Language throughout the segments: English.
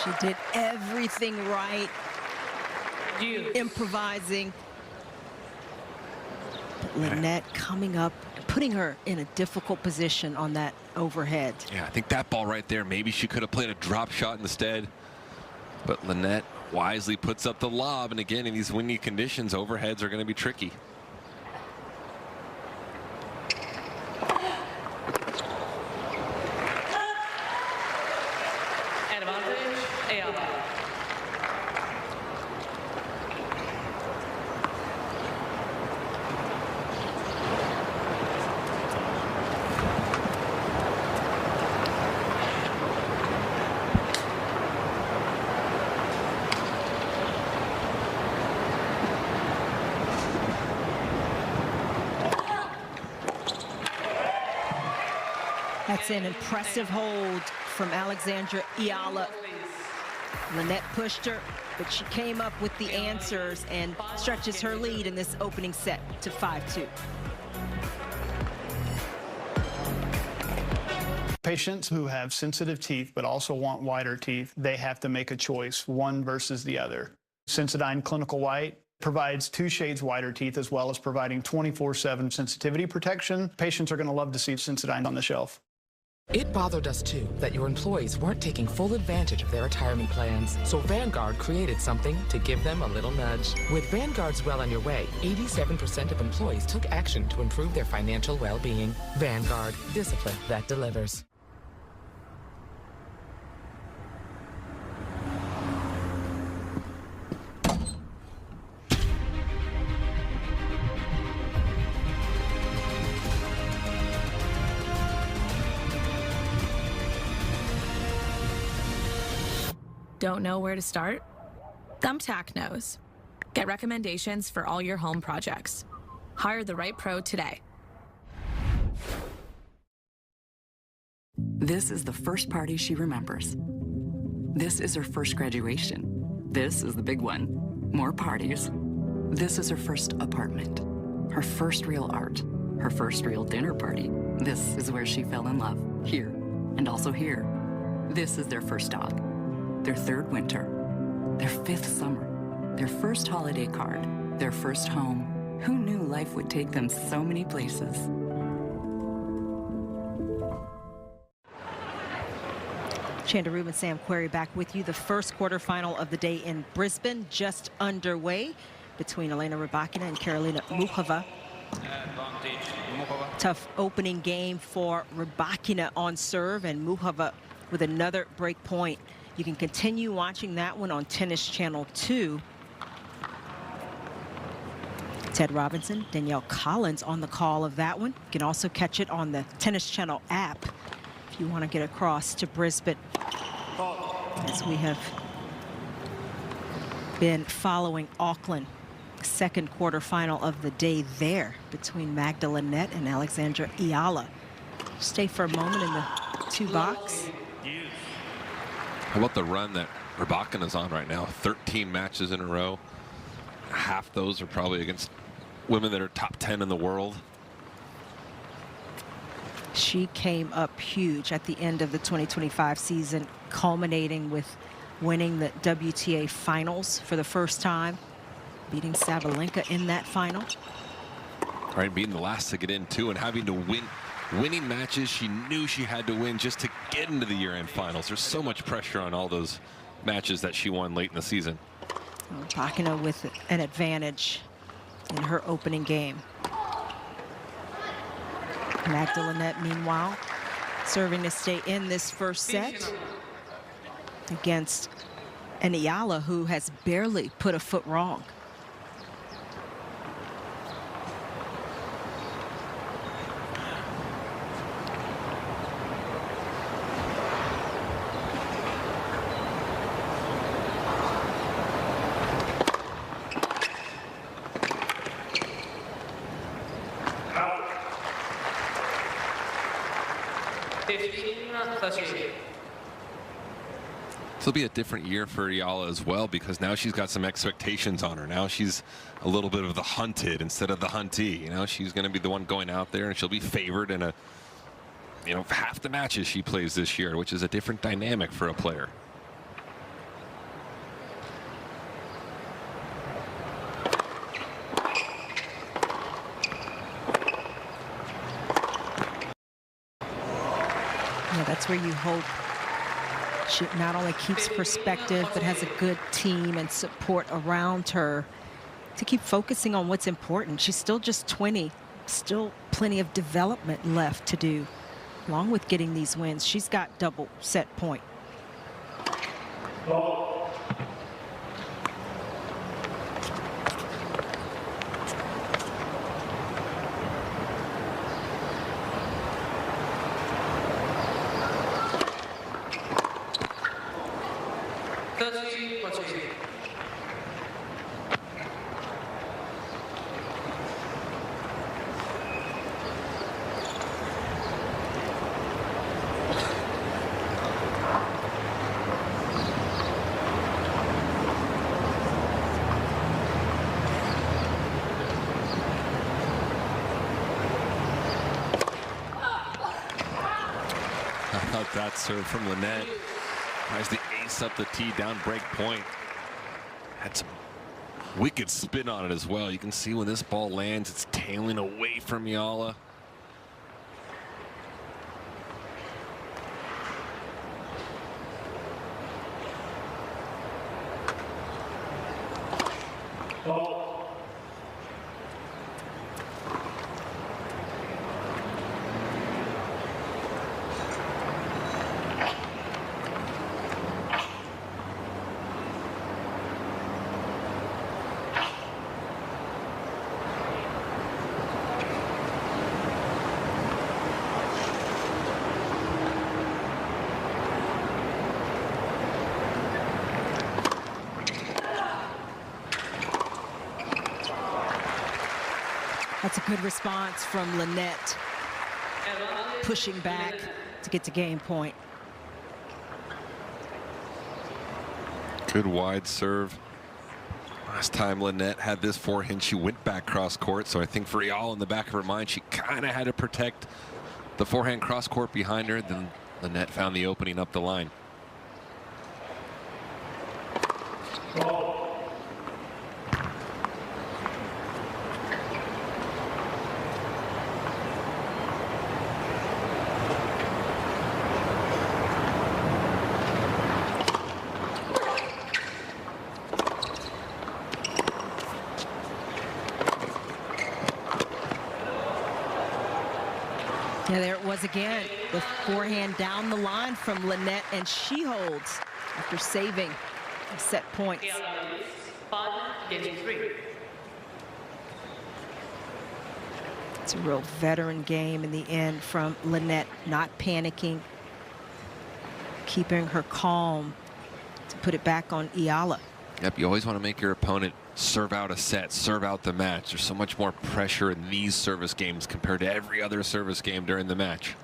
She did everything right, improvising. But Linette coming up, putting her in a difficult position on that overhead. Yeah, I think that ball right there, maybe she could have played a drop shot instead. But Linette wisely puts up the lob, and again, in these windy conditions, overheads are going to be tricky. Advantage, Eala. That's an impressive hold from Alex Eala. Linette pushed her, but she came up with the answers and stretches her lead in this opening set to 5-2. Patients who have sensitive teeth but also want whiter teeth, they have to make a choice, one versus the other. Sensodyne Clinical White provides 2 shades whiter teeth as well as providing 24/7 sensitivity protection. Patients are going to love to see Sensodyne on the shelf. It bothered us too that your employees weren't taking full advantage of their retirement plans. So Vanguard created something to give them a little nudge. With Vanguard's Well on Your Way, 87% of employees took action to improve their financial well-being. Vanguard, discipline that delivers. Don't know where to start? Thumbtack knows. Get recommendations for all your home projects. Hire the right pro today. This is the first party she remembers. This is her first graduation. This is the big one. More parties. This is her first apartment. Her first real art. Her first real dinner party. This is where she fell in love. Here. And also here. This is their first dog. Their third winter, their 5th summer, their first holiday card, their first home. Who knew life would take them so many places? Chanda Rubin, Sam Querrey back with you. The first quarterfinal of the day in Brisbane just underway between Elena Rybakina and Karolina Muchova. Tough opening game for Rybakina on serve, and Muchova with another break point. You can continue watching that one on Tennis Channel 2. Ted Robinson, Danielle Collins on the call of that one. You can also catch it on the Tennis Channel app if you want to get across to Brisbane, as we have been following Auckland. Second quarterfinal of the day there between Magda Linette and Alex Eala. Stay for a moment in the 2 box. How about the run that Rybakina's on right now? 13 matches in a row. Half those are probably against women that are top 10 in the world. She came up huge at the end of the 2025 season, culminating with winning the WTA finals for the first time, beating Sabalenka in that final. All right, being the last to get in too, and having to winning matches she knew she had to win just to get into the year-end finals. There's so much pressure on all those matches that she won late in the season. Rybakina with an advantage in her opening game. Magda Linette, meanwhile, serving to stay in this first set against an Eala who has barely put a foot wrong. This will be a different year for Eala as well, because now she's got some expectations on her. Now she's a little bit of the hunted instead of the huntee. You know, she's going to be the one going out there, and she'll be favored in a, half the matches she plays this year, which is a different dynamic for a player. that's where you hope she not only keeps perspective, but has a good team and support around her to keep focusing on what's important. She's still just 20, still plenty of development left to do. Along with getting these wins, she's got double set point. That serve from Linette. Tries the ace up the tee, down break point. Had some wicked spin on it as well. You can see when this ball lands, it's tailing away from Eala. That's a good response from Linette, pushing back to get to game point. Good wide serve. Last time Linette had this forehand, she went back cross court. So I think for Eala in the back of her mind, she kind of had to protect the forehand cross court behind her. Then Linette found the opening up the line. Yeah, there it was again. The forehand down the line from Linette, and she holds after saving set points. It's a real veteran game in the end from Linette, not panicking, keeping her calm to put it back on Eala. Yep, you always want to make your opponent serve out a set, serve out the match. There's so much more pressure in these service games compared to every other service game during the match.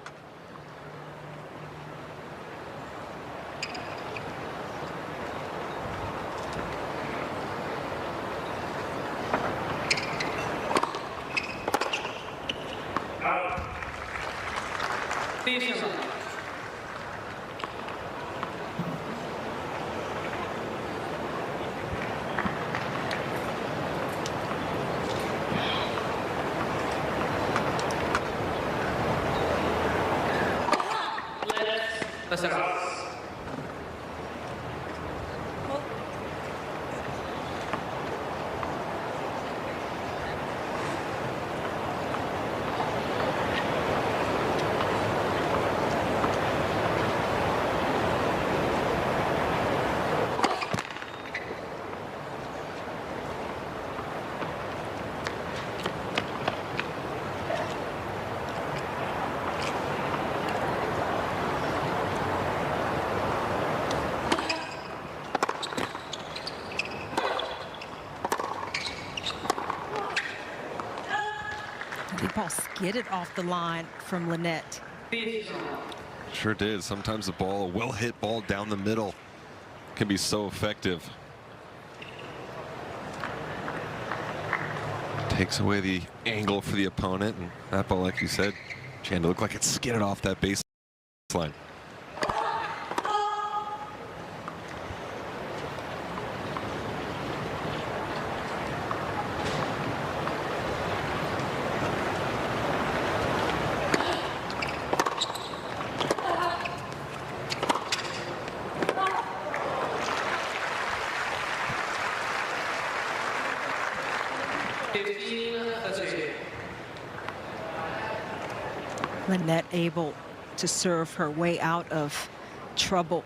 The ball skidded off the line from Linette. Sure did. Sometimes the ball, a well-hit ball down the middle, can be so effective. Takes away the angle for the opponent, and that ball, like you said, Chan, looked like it skidded off that baseline. Linette able to serve her way out of trouble.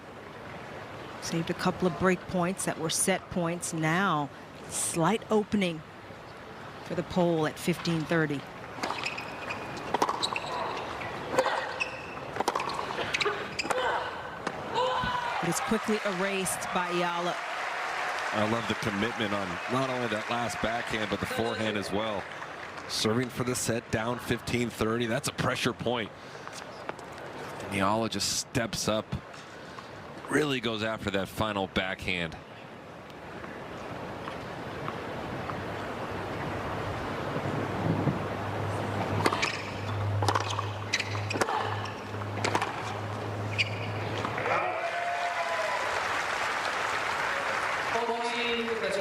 Saved a couple of break points that were set points. Now, slight opening for the pole at 15:30. It is quickly erased by Eala. I love the commitment on not only that last backhand, but the forehand as well. Serving for the set, down 15-30. That's a pressure point. And Eala just steps up, really goes after that final backhand.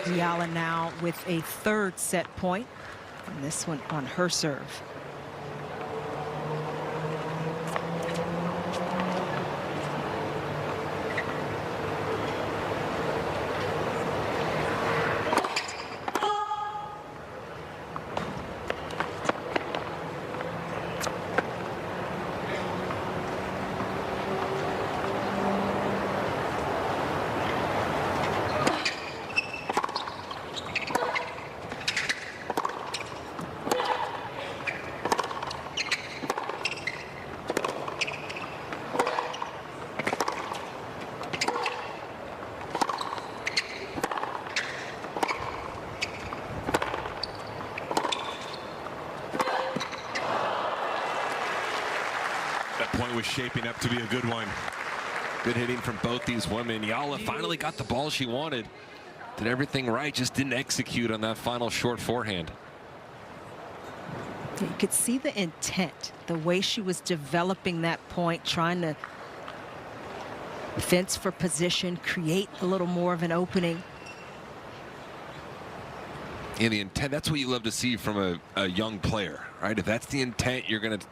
Eala now with a third set point, and this one on her serve. Point was shaping up to be a good one. Good hitting from both these women. Eala finally got the ball she wanted. Did everything right, just didn't execute on that final short forehand. You could see the intent, the way she was developing that point, trying to fence for position, create a little more of an opening. And the intent, that's what you love to see from a young player, right? If that's the intent you're going to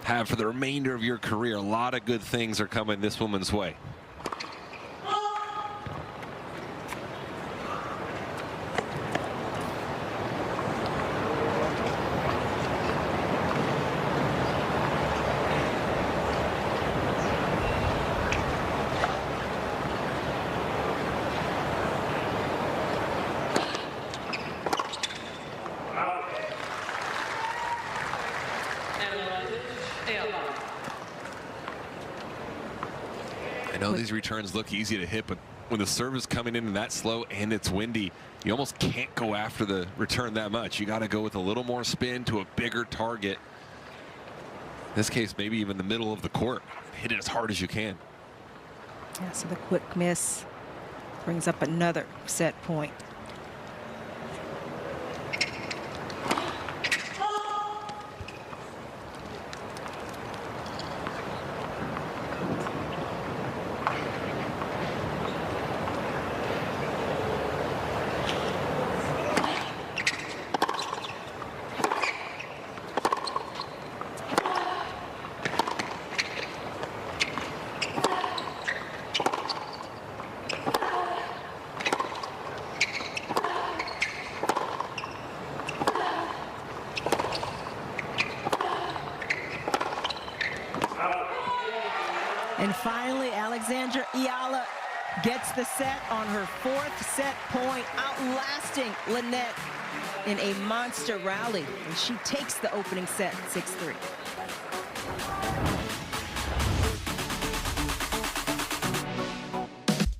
have for the remainder of your career, a lot of good things are coming this woman's way. I know these returns look easy to hit, but when the serve is coming in that slow and it's windy, you almost can't go after the return that much. You got to go with a little more spin to a bigger target. In this case, maybe even the middle of the court. Hit it as hard as you can. Yeah, so the quick miss brings up another set point. And finally, Alexandra Eala gets the set on her fourth set point, outlasting Linette in a monster rally. And she takes the opening set 6-3.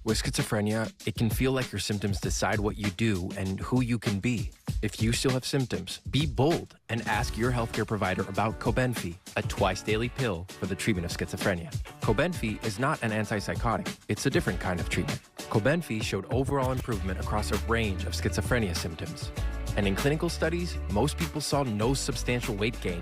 With schizophrenia, it can feel like your symptoms decide what you do and who you can be. If you still have symptoms, be bold and ask your healthcare provider about Cobenfy, a twice-daily pill for the treatment of schizophrenia. Cobenfy is not an antipsychotic. It's a different kind of treatment. Cobenfy showed overall improvement across a range of schizophrenia symptoms. And in clinical studies, most people saw no substantial weight gain.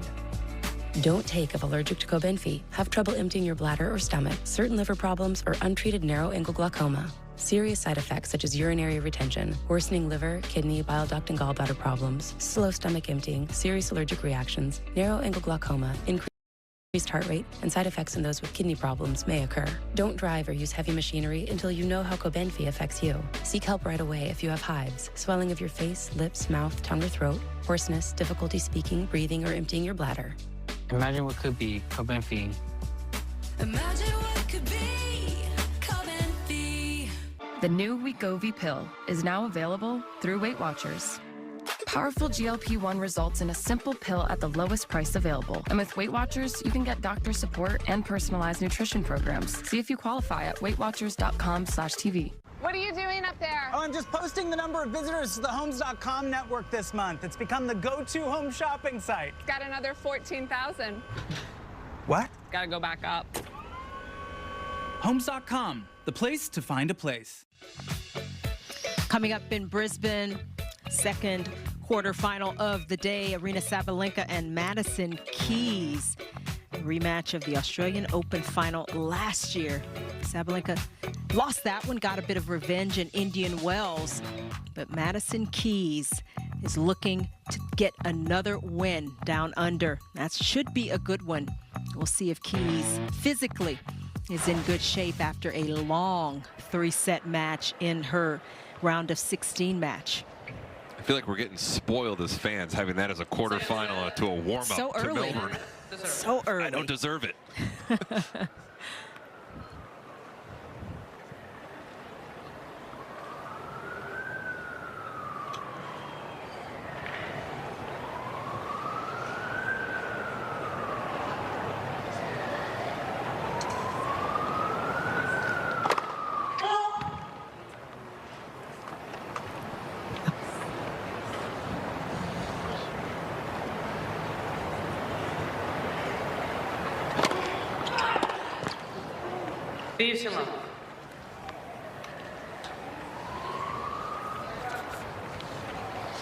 Don't take if allergic to Cobenfy, have trouble emptying your bladder or stomach, certain liver problems, or untreated narrow-angle glaucoma. Serious side effects such as urinary retention, worsening liver, kidney, bile duct, and gallbladder problems, slow stomach emptying, serious allergic reactions, narrow-angle glaucoma, increased heart rate, and side effects in those with kidney problems may occur. Don't drive or use heavy machinery until you know how Cobenfy affects you. Seek help right away if you have hives, swelling of your face, lips, mouth, tongue, or throat, hoarseness, difficulty speaking, breathing, or emptying your bladder. Imagine what could be Cobenfy. Imagine what could be Cobenfy. The new Wegovy pill is now available through Weight Watchers. Powerful GLP-1 results in a simple pill at the lowest price available. And with Weight Watchers, you can get doctor support and personalized nutrition programs. See if you qualify at weightwatchers.com/TV. What are you doing up there? Oh, I'm just posting the number of visitors to the Homes.com network this month. It's become the go-to home shopping site. Got another 14,000. What? Gotta go back up. Homes.com, the place to find a place. Coming up in Brisbane, second quarterfinal of the day, Aryna Sabalenka and Madison Keys. A rematch of the Australian Open final last year. Sabalenka lost that one, got a bit of revenge in Indian Wells, but Madison Keys is looking to get another win down under. That should be a good one. We'll see if Keys physically is in good shape after a long 3-set match in her round of 16 match. I feel like we're getting spoiled as fans having that as a quarterfinal to a warm-up So to early. Melbourne. So early. I don't deserve it. Beautiful.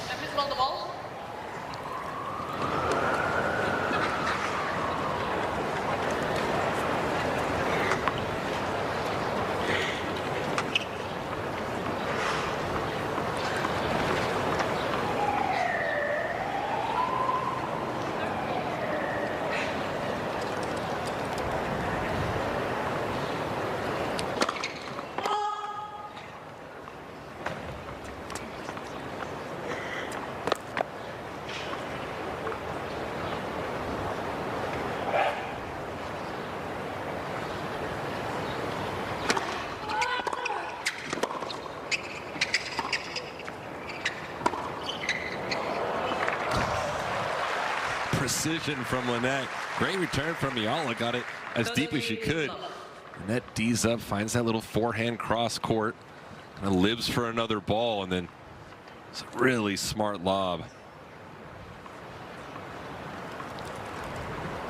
Please roll the ball. Precision from Linette. Great return from Eala. Got it as deep as she could. Linette D's up, finds that little forehand cross court, and lives for another ball, and then it's a really smart lob.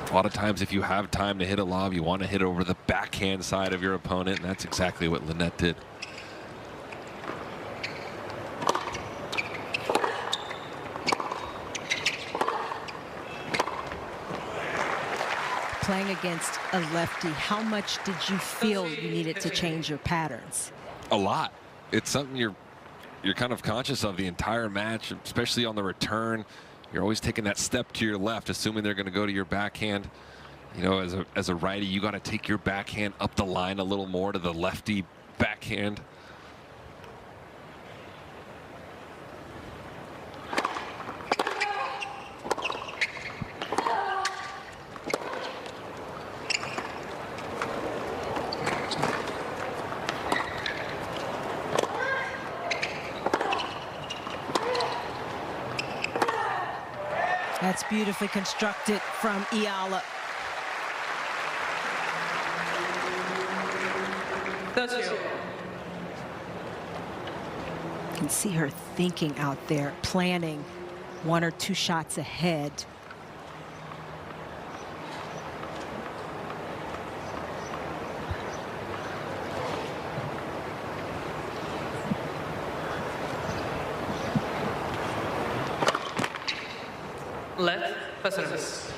A lot of times if you have time to hit a lob, you want to hit over the backhand side of your opponent, and that's exactly what Linette did. Playing against a lefty, how much did you feel you needed to change your patterns? A lot. It's something you're kind of conscious of the entire match, especially on the return. You're always taking that step to your left, assuming they're going to go to your backhand. You know, as a righty, you got to take your backhand up the line a little more to the lefty backhand. That's beautifully constructed from Eala. You can see her thinking out there, planning 1 or 2 shots ahead. left personals.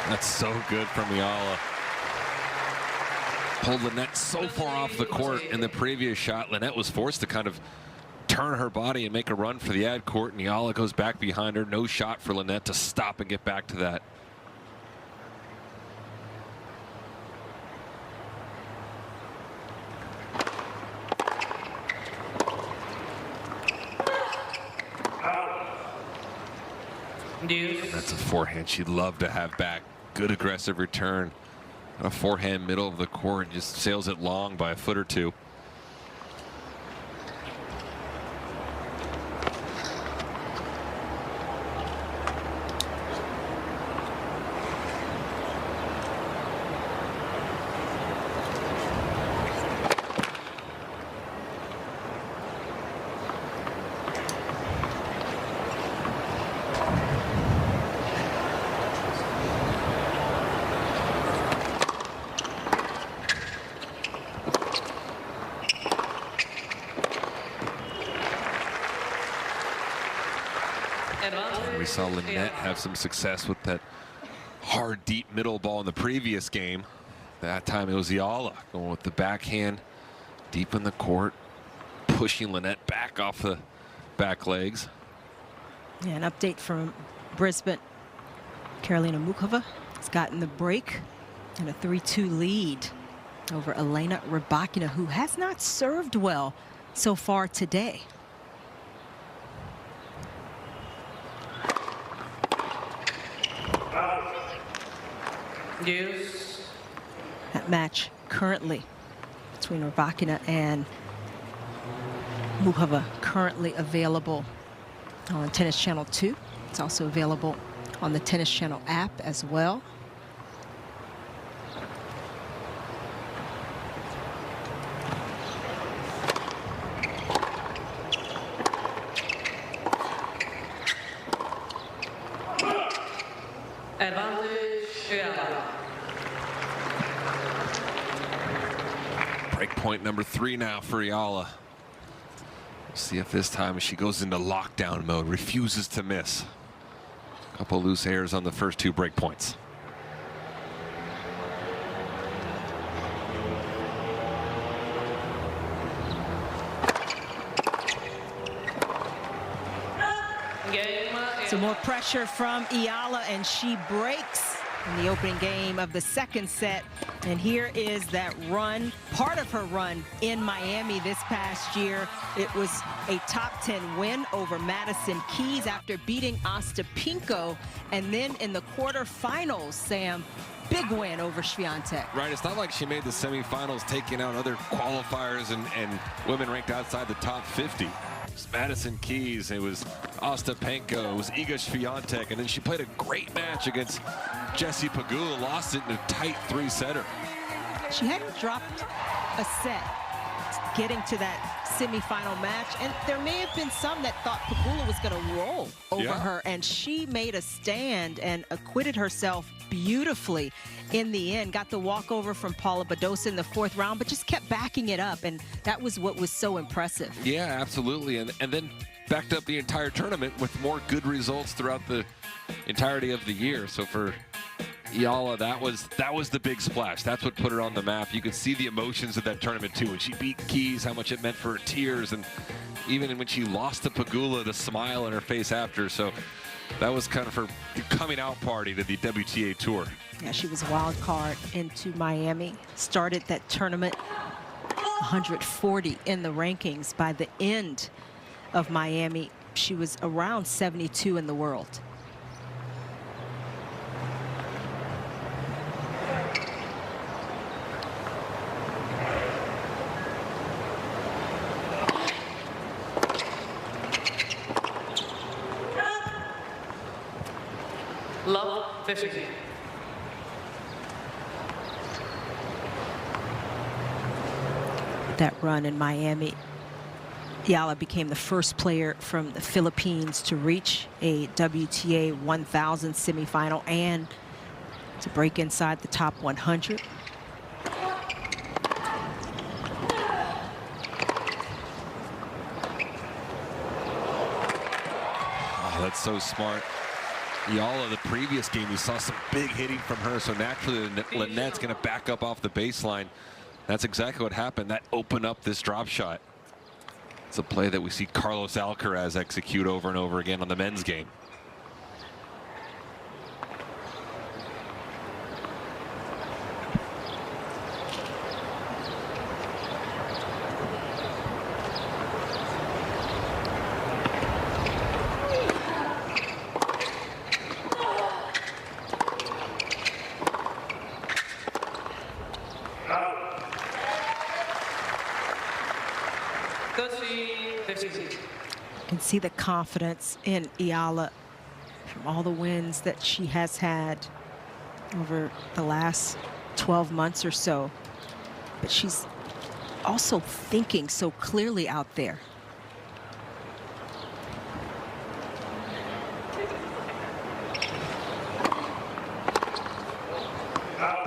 That's so good from Eala. Pulled Linette so far off the court in the previous shot. Linette was forced to kind of turn her body and make a run for the ad court, and Eala goes back behind her. No shot for Linette to stop and get back to that. That's a forehand she'd love to have back. Good aggressive return. A forehand middle of the court, just sails it long by a foot or two. We saw Linette have some success with that hard, deep middle ball in the previous game. That time it was Eala going with the backhand deep in the court, pushing Linette back off the back legs. Yeah, an update from Brisbane. Karolina Muchova has gotten the break and a 3-2 lead over Elena Rybakina, who has not served well so far today. That match currently between Rybakina and Muchova currently available on Tennis Channel 2. It's also available on the Tennis Channel app as well. Breakpoint number 3 now for Eala. See if this time she goes into lockdown mode, refuses to miss. A couple loose airs on the first 2 breakpoints. So more pressure from Eala, and she breaks in the opening game of the second set. And here is that run, part of her run in Miami this past year. It was a top 10 win over Madison Keys after beating Ostapinko. And then in the quarterfinals, Sam, big win over Swiatek. Right, it's not like she made the semifinals taking out other qualifiers and women ranked outside the top 50. It was Madison Keys, it was Ostapenko, it was Iga Swiatek, and then she played a great match against Jessie Pegula, lost it in a tight 3-setter. She hadn't dropped a set getting to that semifinal match, and there may have been some that thought Pegula was going to roll over her, and she made a stand and acquitted herself beautifully in the end. Got the walkover from Paula Badosa in the 4th round, but just kept backing it up, and that was what was so impressive. Yeah, absolutely, and then backed up the entire tournament with more good results throughout the entirety of the year. So for Eala, that was the big splash. That's what put her on the map. You could see the emotions of that tournament too. When she beat Keys, how much it meant for her tears, and even when she lost to Pegula, the smile on her face after. So that was kind of her coming out party to the WTA Tour. Yeah, she was a wild card into Miami. Started that tournament 140 in the rankings. By the end of Miami, she was around 72 in the world. Love 50. That run in Miami, Eala became the first player from the Philippines to reach a WTA 1000 semifinal and to break inside the top 100. Oh, that's so smart. Eala, the previous game, we saw some big hitting from her, so naturally Linette's going to back up off the baseline. That's exactly what happened. That opened up this drop shot. It's a play that we see Carlos Alcaraz execute over and over again on the men's game. You can see the confidence in Eala from all the wins that she has had over the last 12 months or so. But she's also thinking so clearly out there.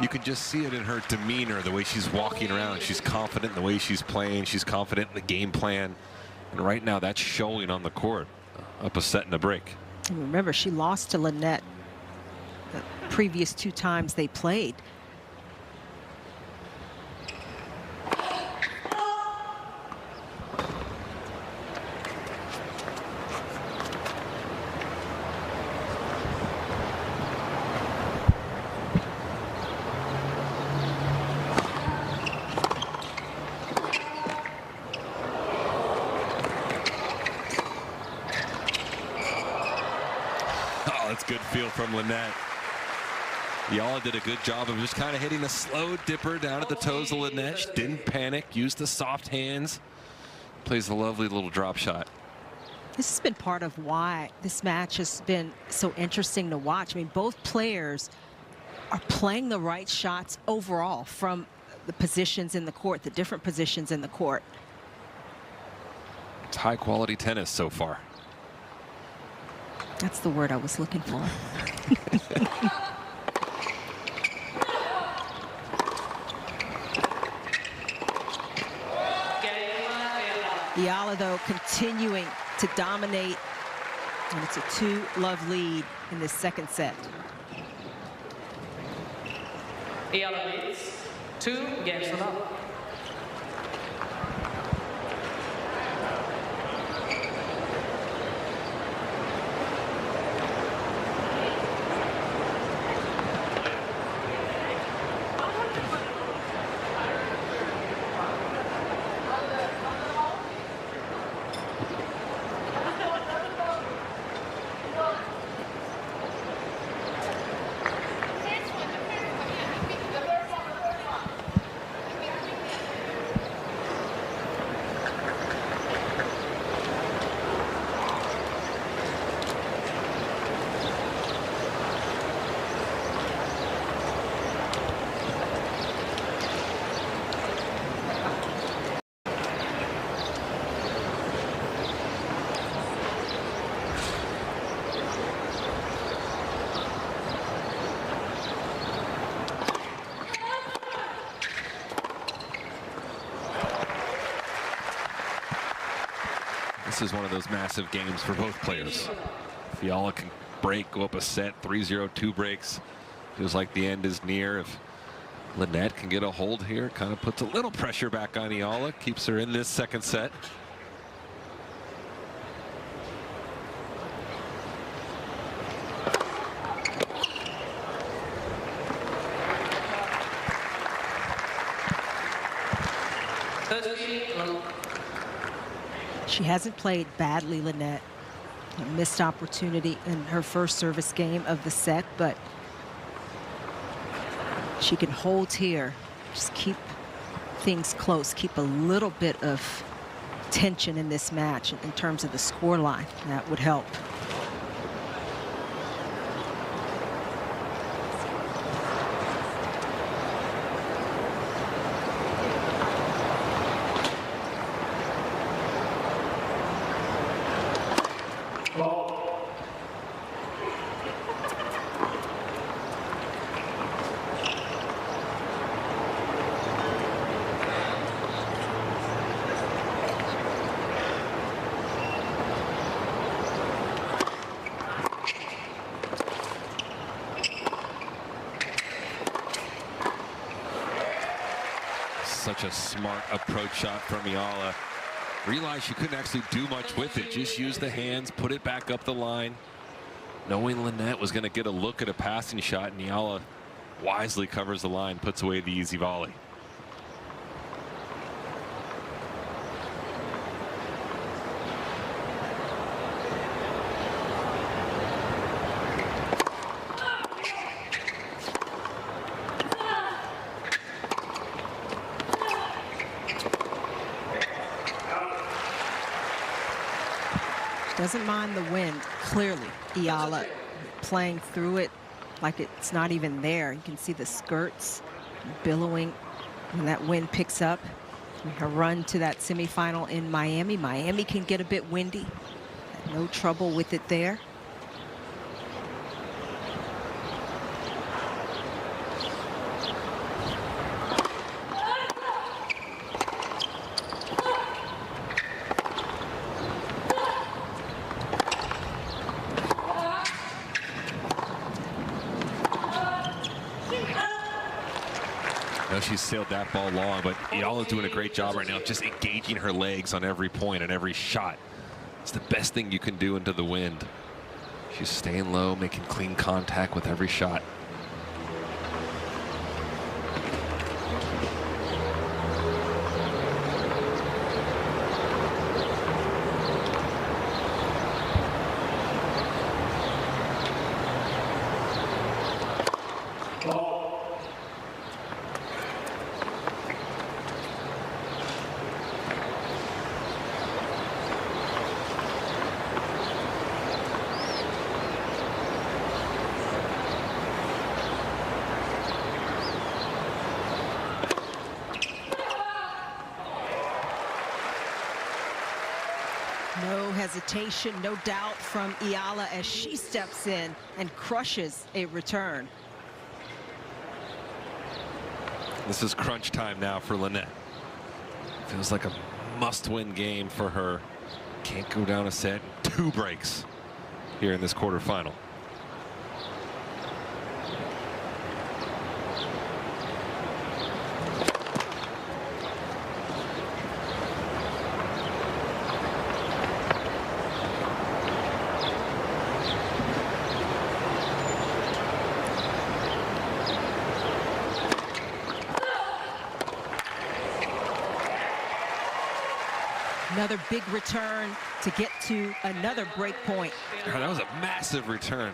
You can just see it in her demeanor, the way she's walking around. She's confident in the way she's playing. She's confident in the game plan. And right now, that's showing on the court. Up a set and a break. And remember, she lost to Linette the previous 2 times they played. That's good feel from Linette. Eala did a good job of just kind of hitting a slow dipper down at the toes of Linette. She didn't panic, used the soft hands. Plays a lovely little drop shot. This has been part of why this match has been so interesting to watch. I mean, both players are playing the right shots overall from the positions in the court, the different positions in the court. It's high quality tennis so far. That's the word I was looking for. Eala, though, continuing to dominate, and it's a 2-love lead in this second set. Eala leads 2 games to love. This is one of those massive games for both players. If Eala can break, go up a set, 3-0, 2 breaks. Feels like the end is near. If Linette can get a hold here, kind of puts a little pressure back on Eala, keeps her in this second set. She hasn't played badly, Linette. A missed opportunity in her first service game of the set, but she can hold here. Just keep things close, keep a little bit of tension in this match in terms of the score line. That would help. Such a smart approach shot from Eala. realized she couldn't actually do much with it. Just use the hands, put it back up the line. Knowing Linette was going to get a look at a passing shot, and Eala wisely covers the line, puts away the easy volley. Doesn't mind the wind, clearly. Eala playing through it like it's not even there. You can see the skirts billowing when that wind picks up. Her run to that semifinal in Miami. Miami can get a bit windy. No trouble with it there. She's sailed that ball long, but Eala's doing a great job right now, just engaging her legs on every point and every shot. It's the best thing you can do into the wind. She's staying low, making clean contact with every shot. No hesitation, no doubt from Eala as she steps in and crushes a return. This is crunch time now for Linette. Feels like a must-win game for her. Can't go down a set. 2 breaks here in this quarterfinal. Another big return to get to another break point. That was a massive return.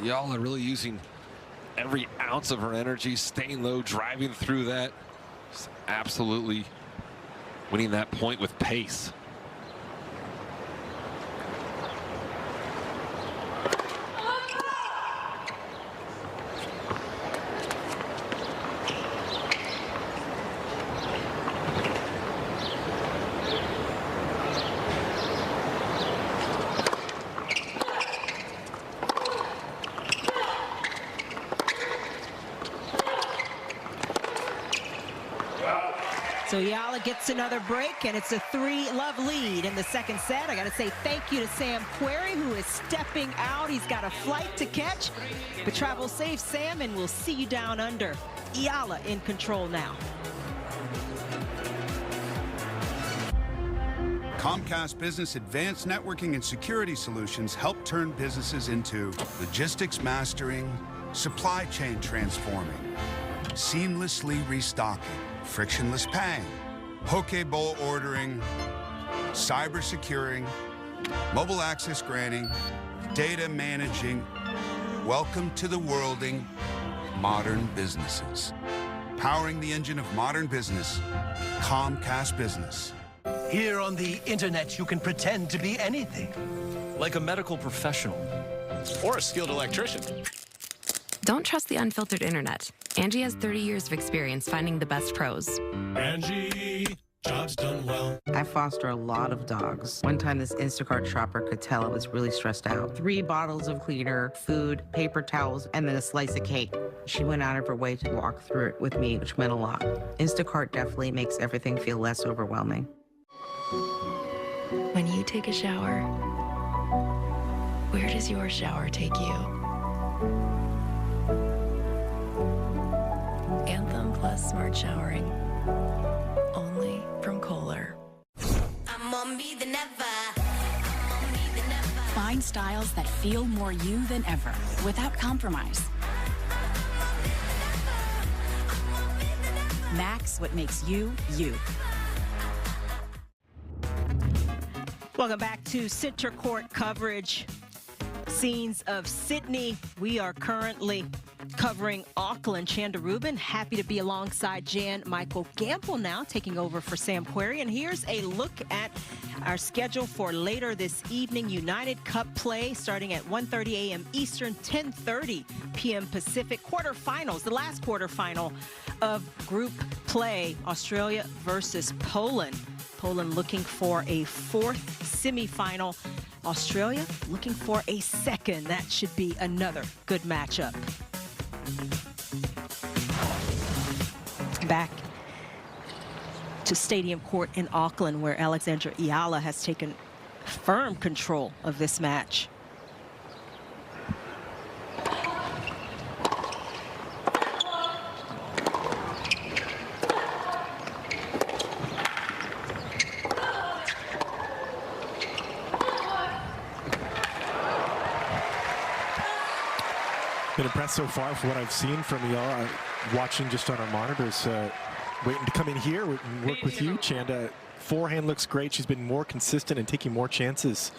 Eala really using every ounce of her energy, staying low, driving through that. Just absolutely winning that point with pace. So Eala gets another break, and it's a 3-love lead in the second set. I got to say thank you to Sam Querrey, who is stepping out. He's got a flight to catch, but travel safe, Sam, and we'll see you down under. Eala in control now. Comcast Business Advanced Networking and Security Solutions help turn businesses into logistics mastering, supply chain transforming, seamlessly restocking, frictionless paying, poke bowl ordering, cyber securing, mobile access granting, data managing. Welcome to the worlding modern businesses. Powering the engine of modern business, Comcast Business. Here on the internet, you can pretend to be anything. Like a medical professional. Or a skilled electrician. Don't trust the unfiltered internet. Angie has 30 years of experience finding the best pros. Angie, job's done well. I foster a lot of dogs. One time this Instacart shopper could tell I was really stressed out. 3 bottles of cleaner, food, paper towels, and then a slice of cake. She went out of her way to walk through it with me, which meant a lot. Instacart definitely makes everything feel less overwhelming. When you take a shower, where does your shower take you? Anthem Plus Smart Showering. Only from Kohler. I'm me than ever. Find styles that feel more you than ever, without compromise. Max what makes you, you. Welcome back to Center Court coverage. Scenes of Sydney. We are currently covering Auckland. Chanda Rubin, happy to be alongside Jan Michael Gamble now, taking over for Sam Querrey. And here's a look at our schedule for later this evening. United Cup play starting at 1:30 a.m. Eastern, 10:30 p.m. Pacific. Quarterfinals, the last quarterfinal of group play, Australia versus Poland. Poland looking for a fourth semifinal. Australia looking for a second. That should be another good matchup. Back to Stadium Court in Auckland, where Alex Eala has taken firm control of this match. Been impressed so far for what I've seen from Eala. Watching just on our monitors, waiting to come in here and work with you, Chanda. Forehand looks great. She's been more consistent and taking more chances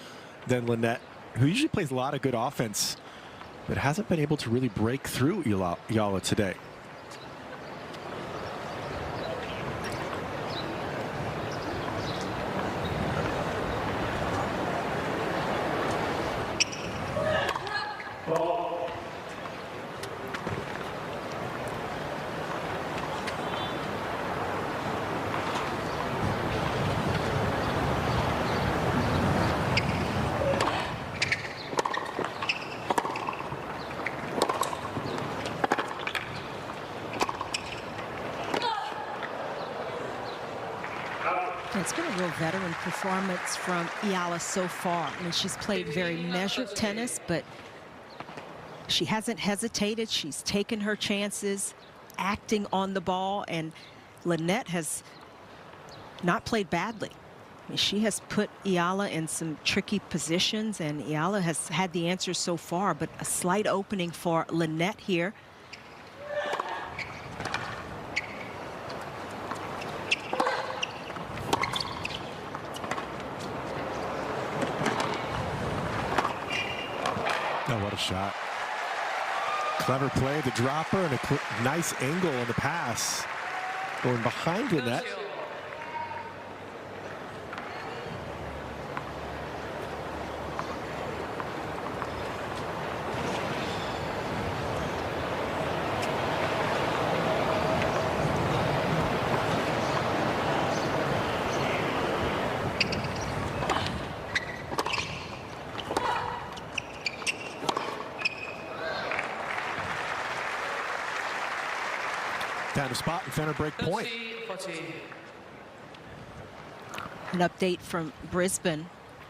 than Linette, who usually plays a lot of good offense, but hasn't been able to really break through Eala today. It's been a real veteran performance from Eala so far. I mean, she's played very measured tennis, but she hasn't hesitated. She's taken her chances, acting on the ball, and Linette has not played badly. I mean, she has put Eala in some tricky positions, and Eala has had the answers so far, but a slight opening for Linette here. Oh, what a shot. Clever play, the dropper, and a nice angle on the pass. Going behind Linette. Down to spot and center break point. An update from Brisbane.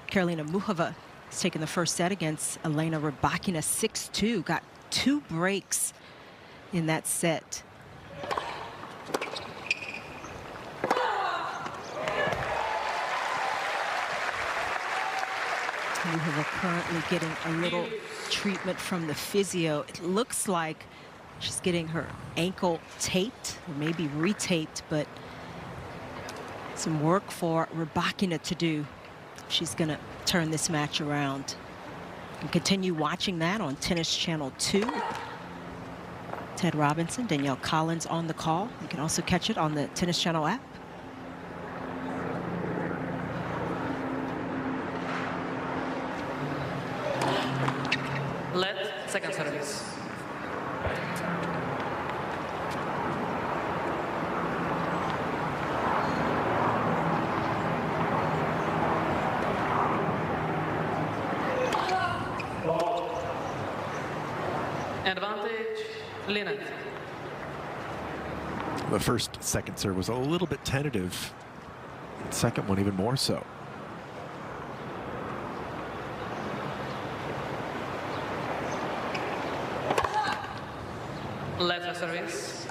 Karolina Muchova has taken the first set against Elena Rybakina 6-2. Got 2 breaks in that set. Muchova currently getting a little treatment from the physio. It looks like she's getting her ankle taped, or maybe retaped, but some work for Rybakina to do. She's going to turn this match around. And continue watching that on Tennis Channel 2. Ted Robinson, Danielle Collins on the call. You can also catch it on the Tennis Channel app. Let second service. Advantage, Linette. The second serve was a little bit tentative. The second one even more so. Left service.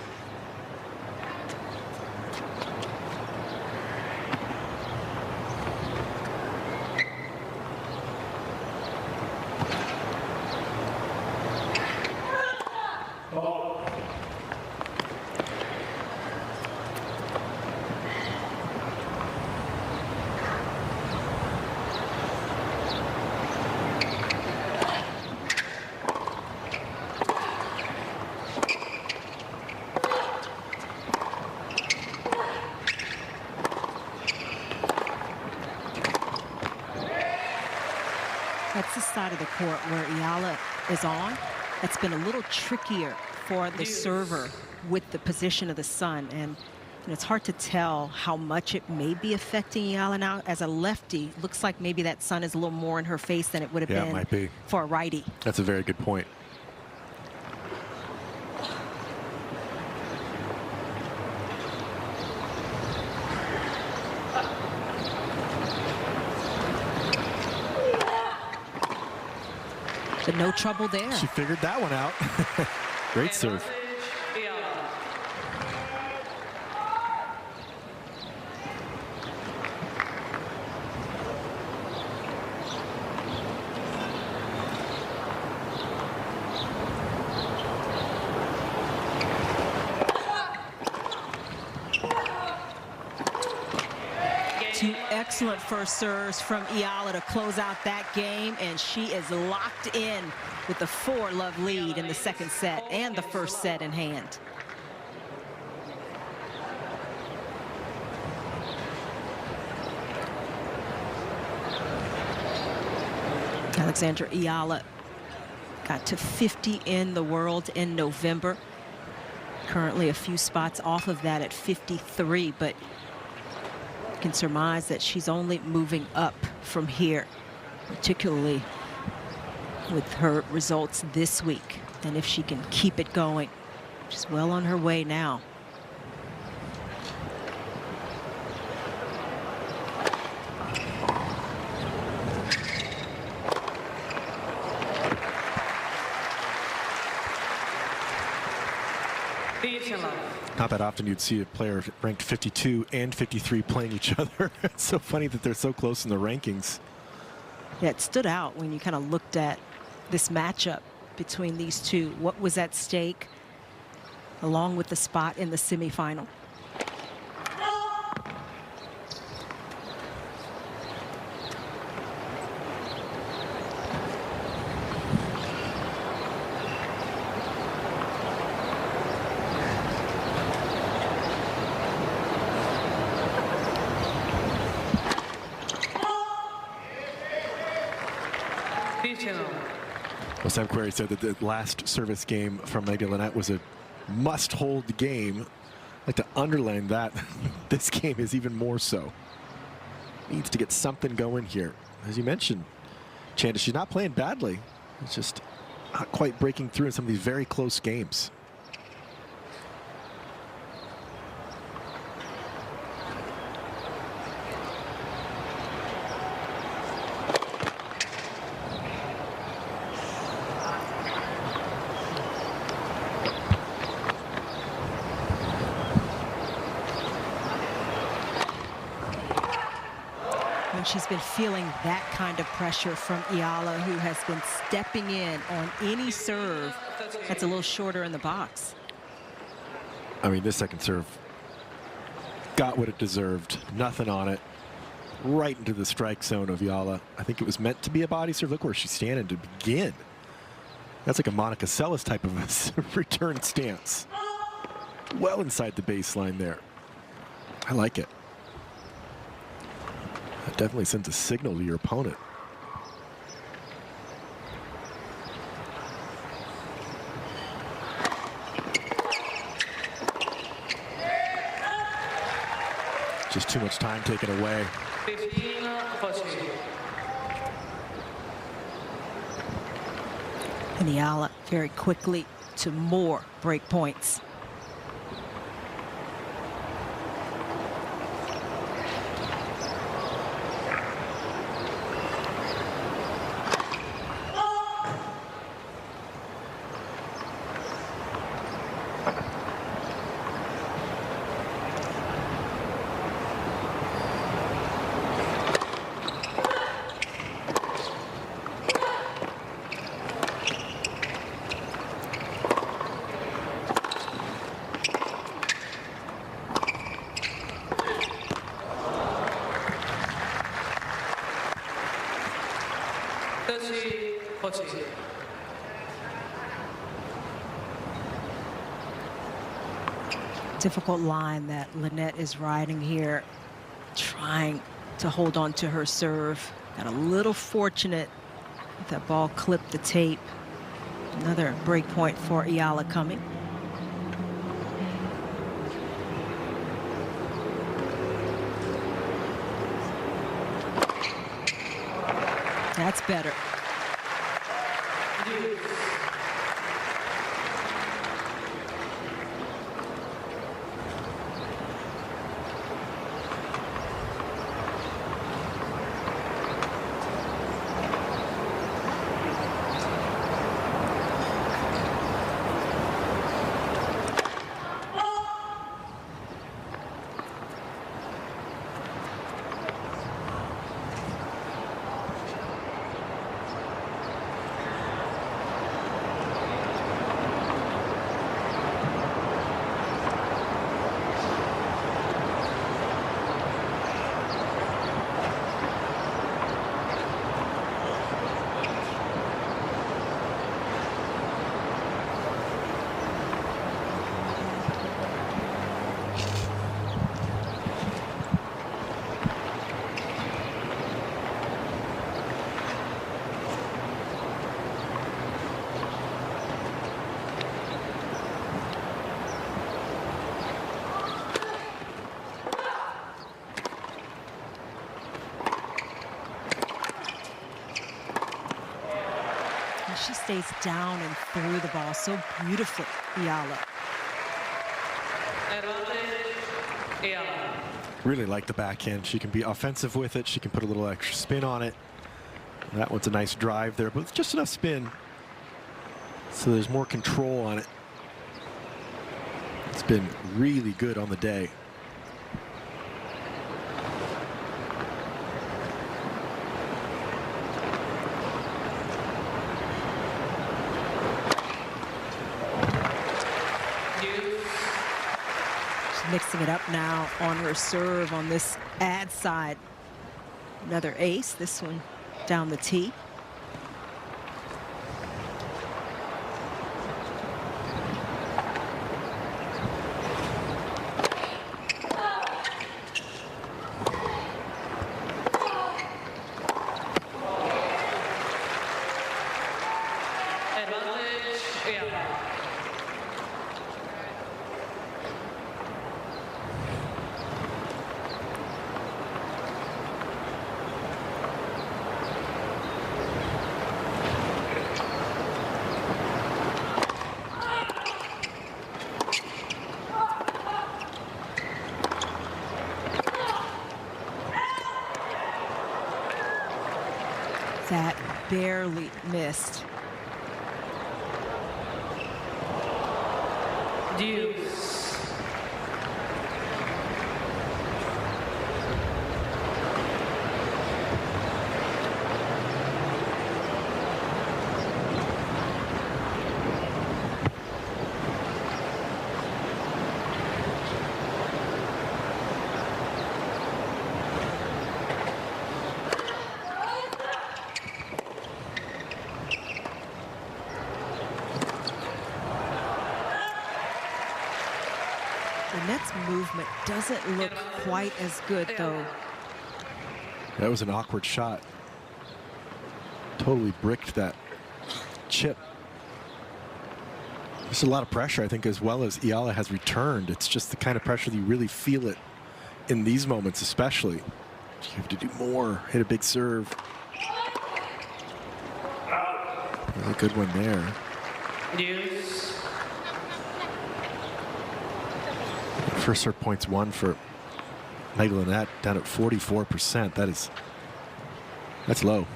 court where Eala is on, that's been a little trickier for the server with the position of the sun. And it's hard to tell how much it may be affecting Eala now. As a lefty, looks like maybe that sun is a little more in her face than it would have been it might be. For a righty. That's a very good point. But no trouble there. She figured that one out. Great serve. Two excellent first serves from Eala to close out that game, and she is locked in with the 4-love lead in the second set and the first set in hand. Alexandra Eala got to 50 in the world in November. Currently a few spots off of that at 53, but can surmise that she's only moving up from here, particularly with her results this week. And if she can keep it going, she's well on her way now. Not that often you'd see a player ranked 52 and 53 playing each other. It's so funny that they're so close in the rankings. Yeah, it stood out when you kind of looked at this matchup between these two. What was at stake, along with the spot in the semifinal. Well, Sam Query said that the last service game from Magda Linette was a must-hold game. I'd like to underline that. This game is even more so. Needs to get something going here. As you mentioned, Chanda, she's not playing badly. It's just not quite breaking through in some of these very close games. She's been feeling that kind of pressure from Eala, who has been stepping in on any serve that's a little shorter in the box. I mean, this second serve got what it deserved. Nothing on it. Right into the strike zone of Eala. I think it was meant to be a body serve. Look where she's standing to begin. That's like a Monica Seles type of a return stance. Well inside the baseline there. I like it. That definitely sends a signal to your opponent. Just too much time taken away. And Eala very quickly to more break points. Difficult line that Linette is riding here, trying to hold on to her serve. Got a little fortunate That ball clipped the tape. Another break point for Eala coming. That's better. She stays down and threw the ball so beautifully, Eala. Really like the backhand. She can be offensive with it. She can put a little extra spin on it. That one's a nice drive there, but with just enough spin so there's more control on it. It's been really good on the day. Mixing it up now on her serve on this ad side. Another ace, this one down the tee. That barely missed. Deuce. Linette's movement doesn't look quite as good, though. That was an awkward shot. Totally bricked that chip. There's a lot of pressure, I think, as well as Eala has returned. It's just the kind of pressure that you really feel it in these moments, especially. You have to do more, hit a big serve. Really good one there. Deuce. First serve points won for Magda Linette, down at 44%. That's low.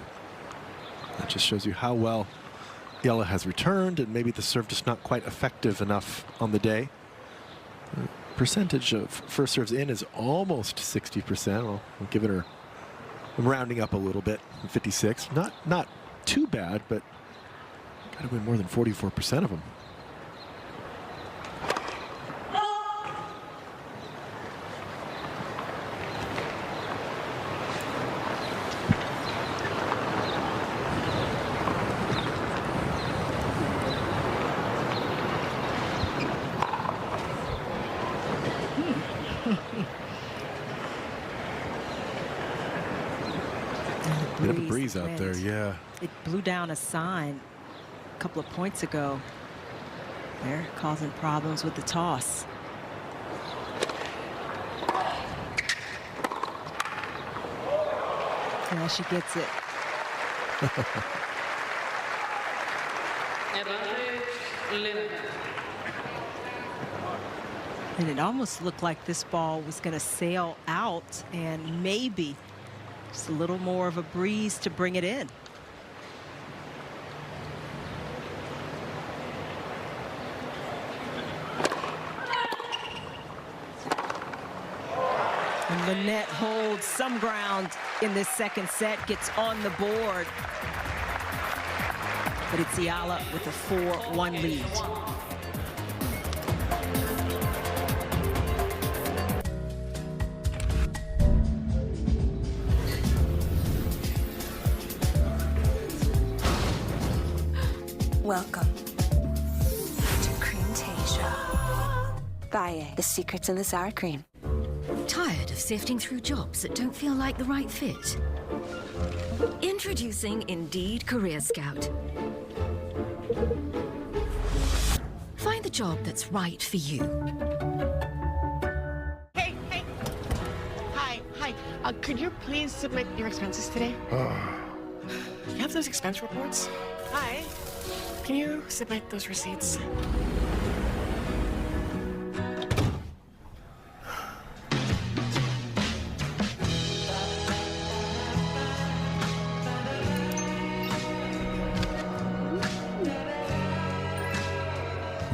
That just shows you how well Eala has returned, and maybe the serve just not quite effective enough on the day. The percentage of first serves in is almost 60%. Well, I'm giving her, I'm rounding up a little bit, 56. Not too bad, but got to win more than 44% of them. Bit of a breeze out there, yeah. it blew down a sign a couple of points ago. They're causing problems with the toss. Yeah, she gets it. And it almost looked like this ball was going to sail out, and maybe just a little more of a breeze to bring it in. And Linette holds some ground in this second set, gets on the board. But it's Eala with a 4-1 lead. Welcome to Creamtasia. Baye, the secret's in the sour cream. Tired of sifting through jobs that don't feel like the right fit? Introducing Indeed Career Scout. Find the job that's right for you. Hey. Hi. Could you please submit your expenses today? You have those expense reports? Hi. Can you submit those receipts?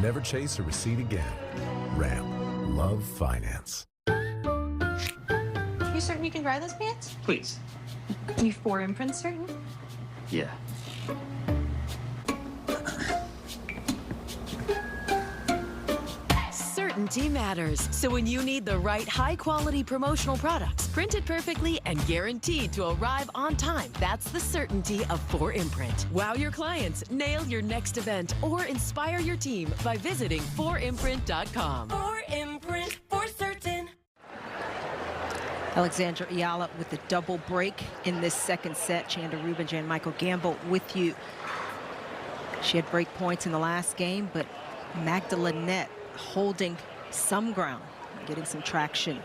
Never chase a receipt again. Ram. Love finance. You certain you can dry those pants? Please. You 4-imprint certain? Yeah. Certainty matters. So when you need the right high-quality promotional products, printed perfectly and guaranteed to arrive on time, that's the certainty of 4imprint. Wow your clients, nail your next event, or inspire your team by visiting 4imprint.com. 4imprint, for certain. Alexandra Eala with the double break in this second set. Chanda Rubin and Michael Gamble with you. She had break points in the last game, but Magda Linette holding some ground, getting some traction.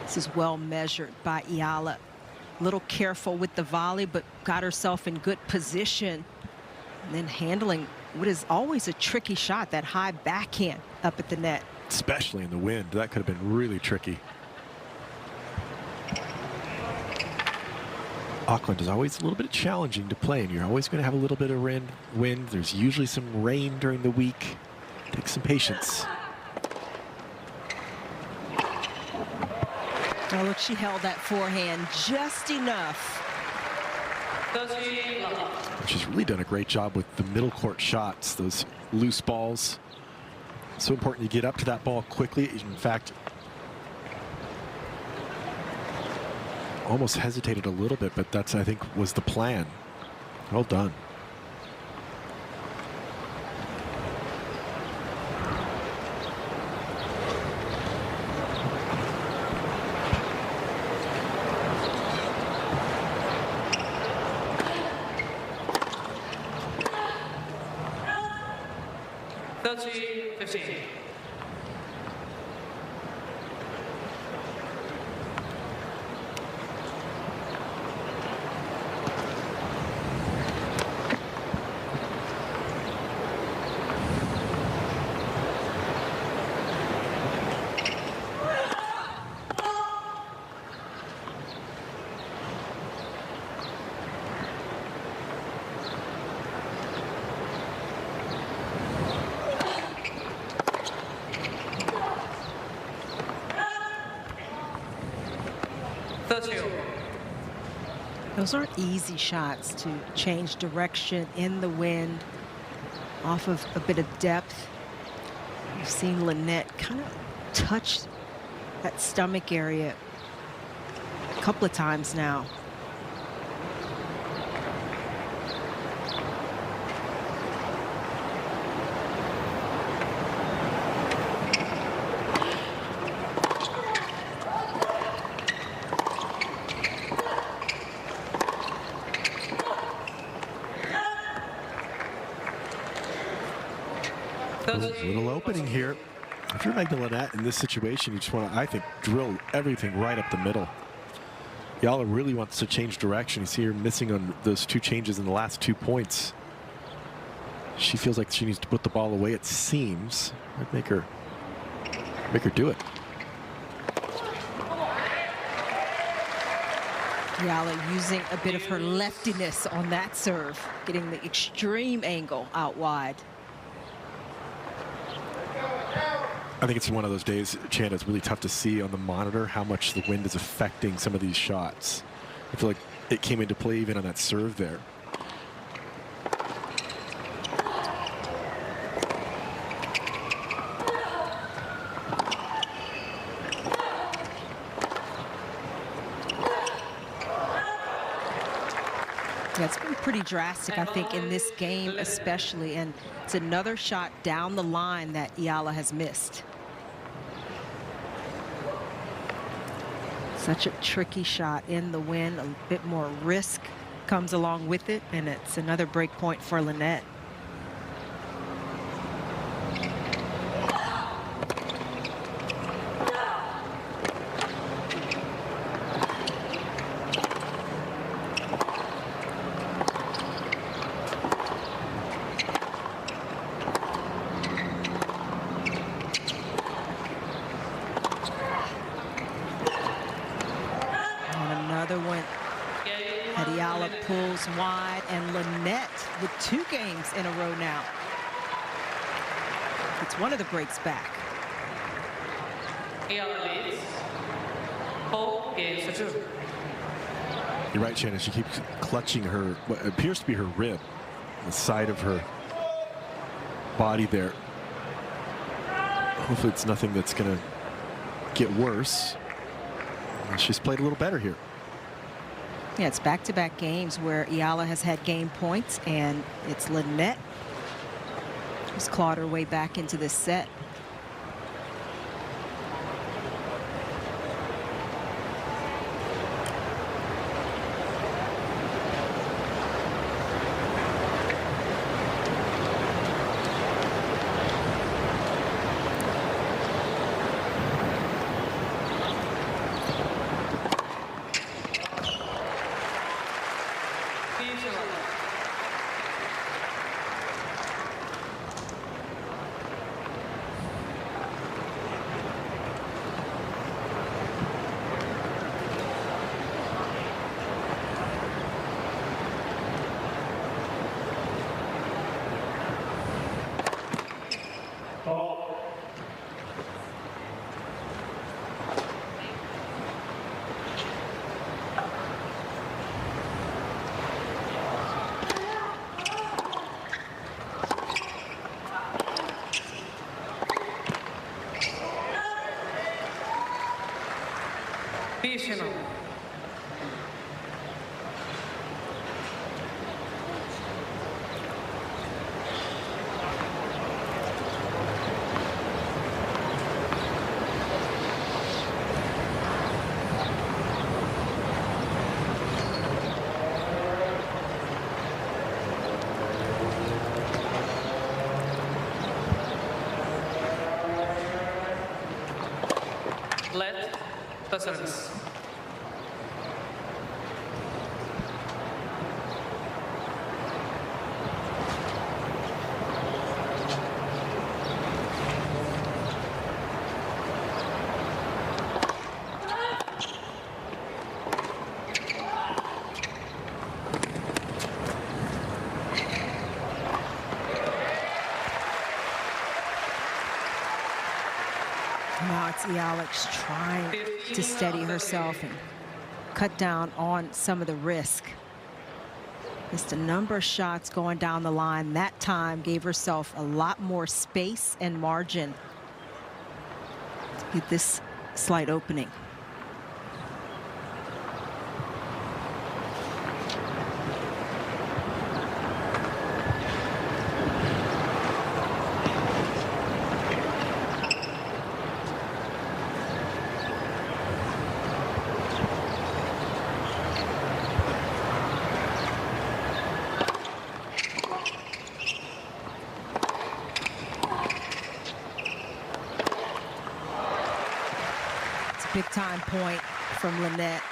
This is well measured by Eala. A little careful with the volley, but got herself in good position. And then handling what is always a tricky shot, that high backhand up at the net. Especially in the wind. That could have been really tricky. Auckland is always a little bit challenging to play, and you're always going to have a little bit of wind. There's usually some rain during the week. Take some patience. Oh, look, she held that forehand just enough. She's really done a great job with the middle court shots, those loose balls. So important to get up to that ball quickly. In fact, almost hesitated a little bit, but that's, I think, was the plan. Well done. Those aren't easy shots to change direction in the wind. off of a bit of depth. You've seen Linette kind of touch that stomach area a couple of times now. Little opening here. If you're Magda Linette in this situation, you just want to, I think, drill everything right up the middle. Eala really wants to change direction. You see her missing on those 2 changes in the last 2 points. She feels like she needs to put the ball away, it seems. I'd make her do it. Eala using a bit of her leftiness on that serve, getting the extreme angle out wide. I think it's one of those days, Chanda, it's really tough to see on the monitor how much the wind is affecting some of these shots. I feel like it came into play even on that serve there. Yeah, it's been pretty drastic, I think, in this game especially, and it's another shot down the line that Eala has missed. Such a tricky shot in the wind, a bit more risk comes along with it, and it's another break point for Linette. Pulls wide, and Linette with 2 games in a row now. It's one of the breaks back. Eala leads 4 games to 2. You're right, Shannon. She keeps clutching her, what appears to be her rib, the side of her body there. Hopefully it's nothing that's going to get worse. She's played a little better here. Yeah, it's back-to-back games where Eala has had game points, and it's Linette who's clawed her way back into this set. Let the service. Now it's Alex trying to steady herself and cut down on some of the risk. Missed a number of shots going down the line. That time gave herself a lot more space and margin to get this slight opening. Big time point from Linette.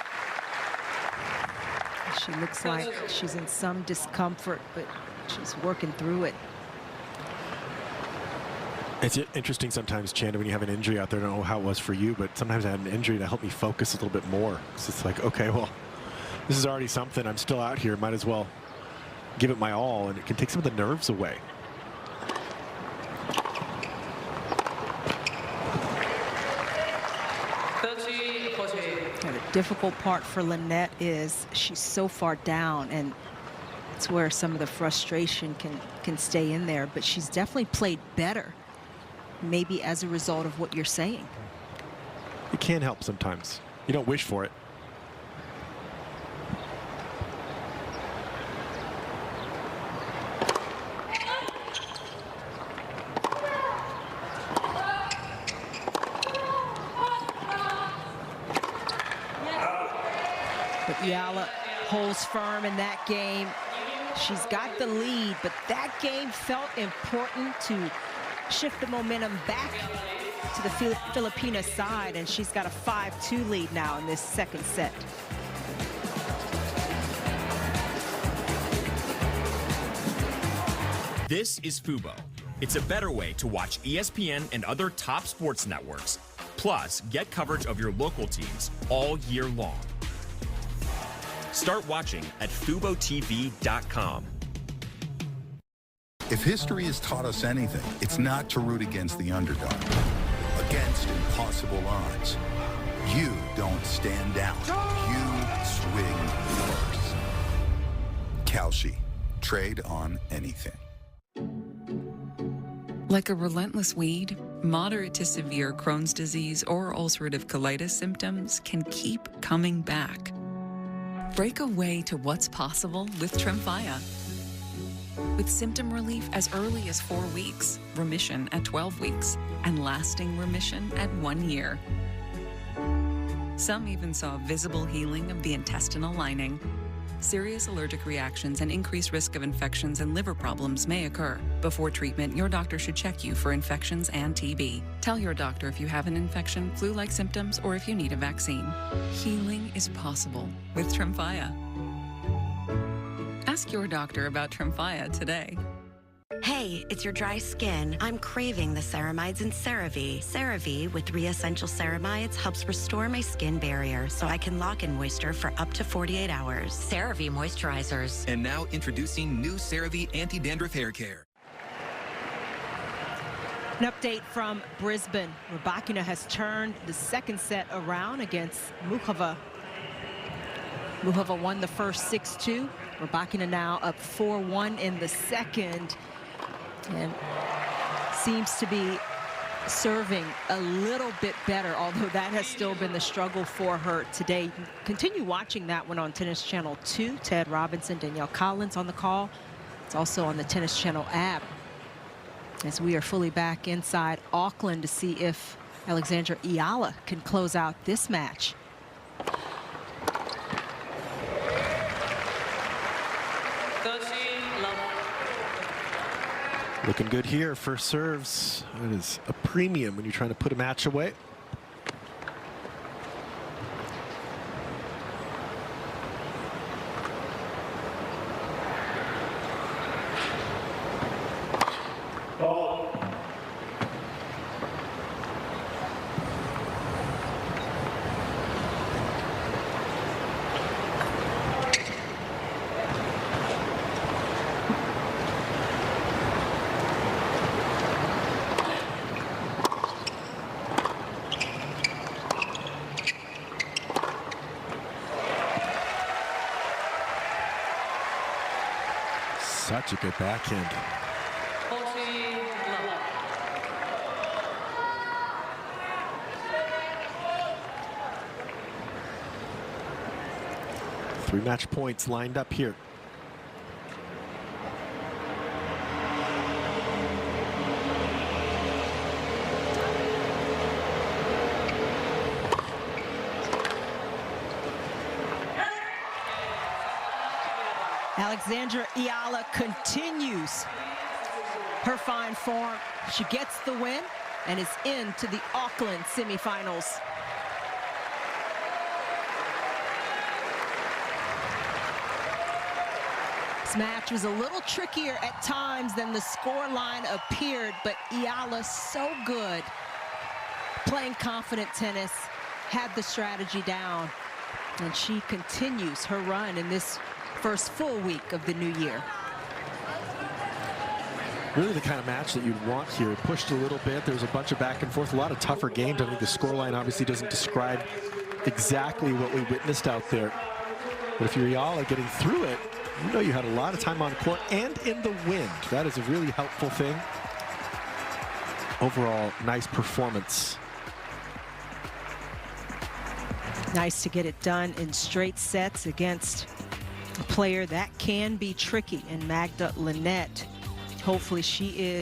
She looks like she's in some discomfort, but she's working through it. It's interesting sometimes, Chanda, when you have an injury out there. I don't know how it was for you, but sometimes I had an injury to help me focus a little bit more. So it's like, okay, well, this is already something. I'm still out here. Might as well give it my all, and it can take some of the nerves away. The difficult part for Linette is she's so far down, and it's where some of the frustration can stay in there. But she's definitely played better, maybe as a result of what you're saying. It can help sometimes. You don't wish for it. But Eala holds firm in that game. She's got the lead, but that game felt important to shift the momentum back to the Filipino side, and she's got a 5-2 lead now in this second set. This is Fubo. It's a better way to watch ESPN and other top sports networks. Plus, get coverage of your local teams all year long. Start watching at FuboTV.com. If history has taught us anything, it's not to root against the underdog. Against impossible odds. You don't stand down. You swing first. Kalshi. Trade on anything. Like a relentless weed, moderate to severe Crohn's disease or ulcerative colitis symptoms can keep coming back. Break away to what's possible with Tremfya. With symptom relief as early as 4 weeks, remission at 12 weeks, and lasting remission at 1 year. Some even saw visible healing of the intestinal lining. Serious allergic reactions and increased risk of infections and liver problems may occur. Before treatment, your doctor should check you for infections and TB. Tell your doctor if you have an infection, flu-like symptoms, or if you need a vaccine. Healing is possible with Tremfya. Ask your doctor about Tremfya today. Hey, it's your dry skin. I'm craving the ceramides in CeraVe. CeraVe with 3 essential ceramides helps restore my skin barrier so I can lock in moisture for up to 48 hours. CeraVe moisturizers. And now introducing new CeraVe anti-dandruff hair care. An update from Brisbane. Rybakina has turned the second set around against Muchova. Muchova won the first 6-2. Rybakina now up 4-1 in the second, and seems to be serving a little bit better, although that has still been the struggle for her today. Continue watching that one on Tennis Channel 2. Ted Robinson, Danielle Collins on the call. It's also on the Tennis Channel app, as we are fully back inside Auckland to see if Alexandra Eala can close out this match. Looking good here. First serves. That is a premium when you're trying to put a match away. Such a good backhand. 3 match points lined up here. Alexandra Eala continues her fine form. She gets the win and is into the Auckland semifinals. This match was a little trickier at times than the score line appeared, but Eala so good. Playing confident tennis, had the strategy down, and she continues her run in this first full week of the new year. Really the kind of match that you'd want here. It pushed a little bit. There was a bunch of back and forth, a lot of tougher games. I think the scoreline obviously doesn't describe exactly what we witnessed out there. But if you're Eala getting through it, you know you had a lot of time on court and in the wind. That is a really helpful thing. Overall, nice performance. Nice to get it done in straight sets against a player that can be tricky, and Magda Linette. Hopefully she is